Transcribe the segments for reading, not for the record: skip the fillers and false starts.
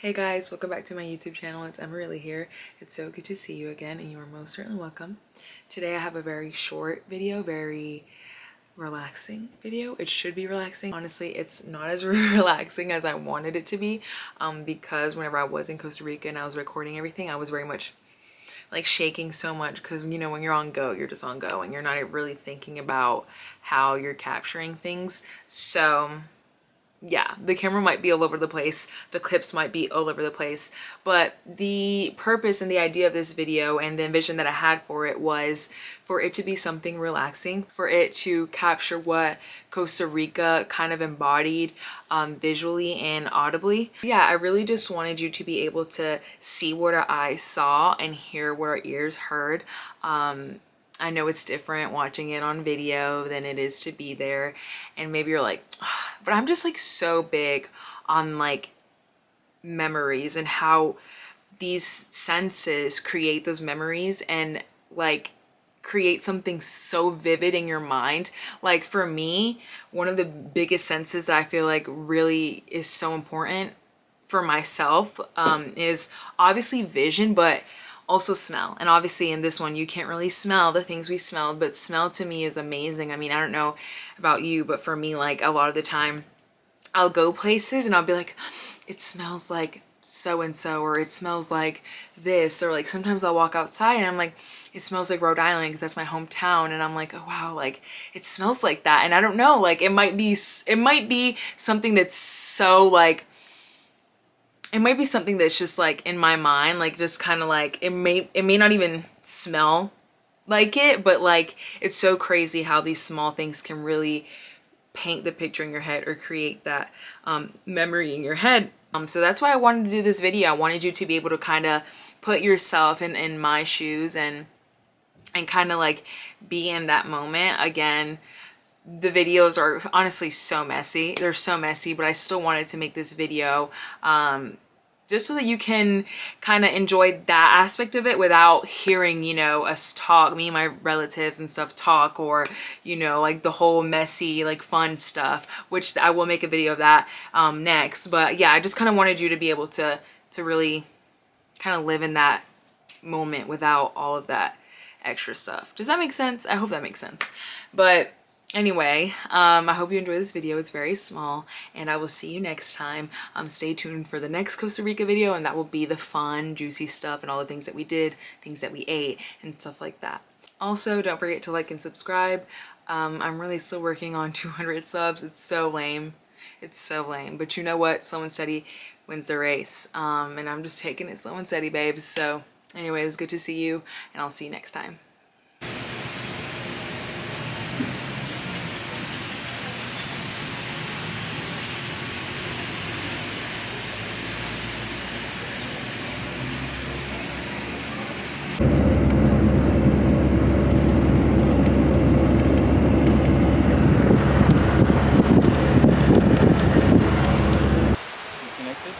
Hey guys, welcome back to my YouTube channel. It's Emma here. It's so good to see you again and you are most certainly welcome. Today I have a very short video, very relaxing video. It should be relaxing. Honestly, it's not as relaxing as I wanted it to be because whenever I was in Costa Rica and I was recording everything, I was very much like shaking so much because you know when you're on go, you're just on go and you're not really thinking about how you're capturing things. So yeah, the camera might be all over the place, the clips might be all over the place, but the purpose and the idea of this video and the vision that I had for it was for it to be something relaxing, for it to capture what Costa Rica kind of embodied visually and audibly. Yeah, I really just wanted you to be able to see what our eyes saw and hear what our ears heard. I know it's different watching it on video than it is to be there, and maybe you're like, but I'm just like so big on like memories and how these senses create those memories and like create something so vivid in your mind. Like for me, one of the biggest senses that I feel like really is so important for myself is obviously vision, but also smell. And obviously in this one you can't really smell the things we smelled, but smell to me is amazing. I mean, I don't know about you, but for me, like a lot of the time I'll go places and I'll be like, it smells like so and so, or it smells like this, or like sometimes I'll walk outside and I'm like, it smells like Rhode Island because that's my hometown, and I'm like, oh wow, like it smells like that. And I don't know, like it might be something that's so like, it might be something that's just like in my mind, like just kind of like it may not even smell like it, but like it's so crazy how these small things can really paint the picture in your head or create that memory in your head. So that's why I wanted to do this video. I wanted you to be able to kind of put yourself in my shoes and kind of like be in that moment. Again, the videos are honestly so messy. They're so messy, but I still wanted to make this video just so that you can kind of enjoy that aspect of it without hearing, you know, us talk, me and my relatives and stuff talk, or, you know, like the whole messy, like fun stuff, which I will make a video of that next. But yeah, I just kind of wanted you to be able to really kind of live in that moment without all of that extra stuff. Does that make sense? I hope that makes sense. But anyway, I hope you enjoy this video. It's very small and I will see you next time. Stay tuned for the next Costa Rica video, and that will be the fun, juicy stuff and all the things that we did, things that we ate and stuff like that. Also, don't forget to like and subscribe. I'm really still working on 200 subs. It's so lame. It's so lame. But you know what? Slow and steady wins the race. And I'm just taking it slow and steady, babes. So anyway, it was good to see you, and I'll see you next time. Connected?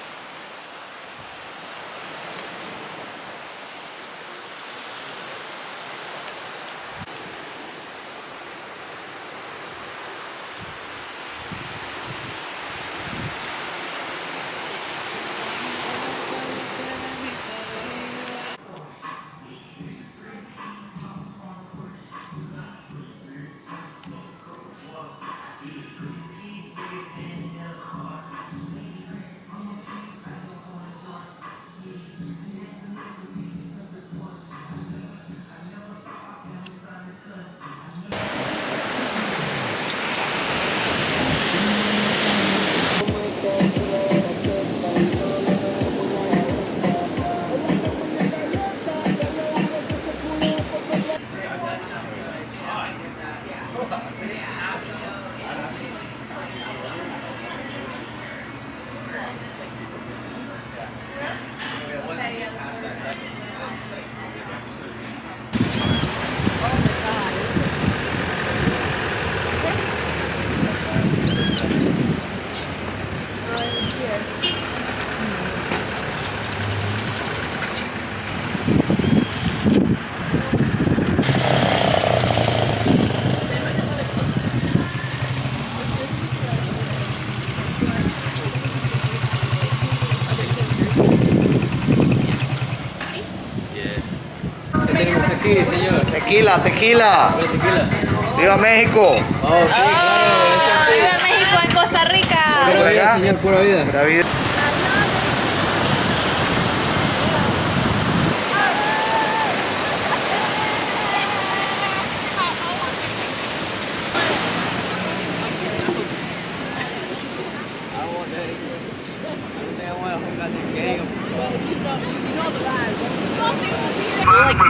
aquí, señor. Tequila, tequila. Tequila. ¡Viva México! Oh, sí, claro, eso sí. ¡Viva México en Costa Rica! Pura vida, señor, pura vida. Pura vida.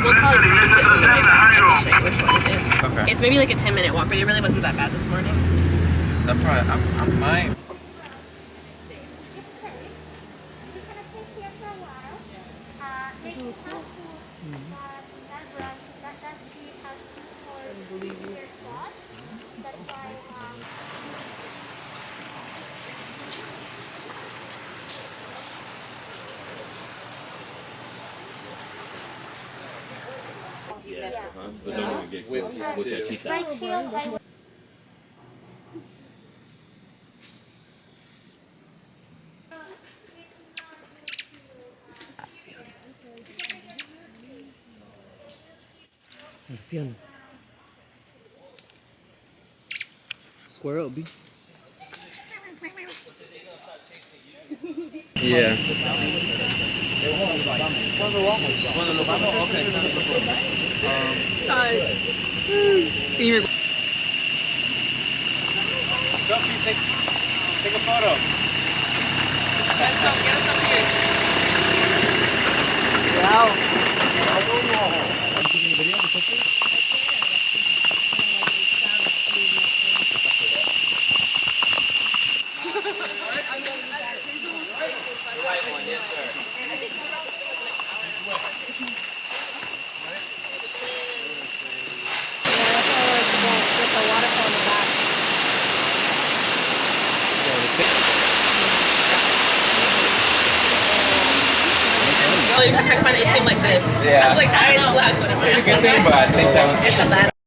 We'll probably pass it when we get back. I can show you which one it is. Okay. It's maybe like a 10-minute walk, but it really wasn't that bad this morning. I might. So don't even get close. We'll keep that. Square up, B. Yeah. Sophie, take a photo. Get us up here. Oh, you can find an ATM like this. Yeah. I was like, I last one. It's a good thing, but at the same time, It's a bad.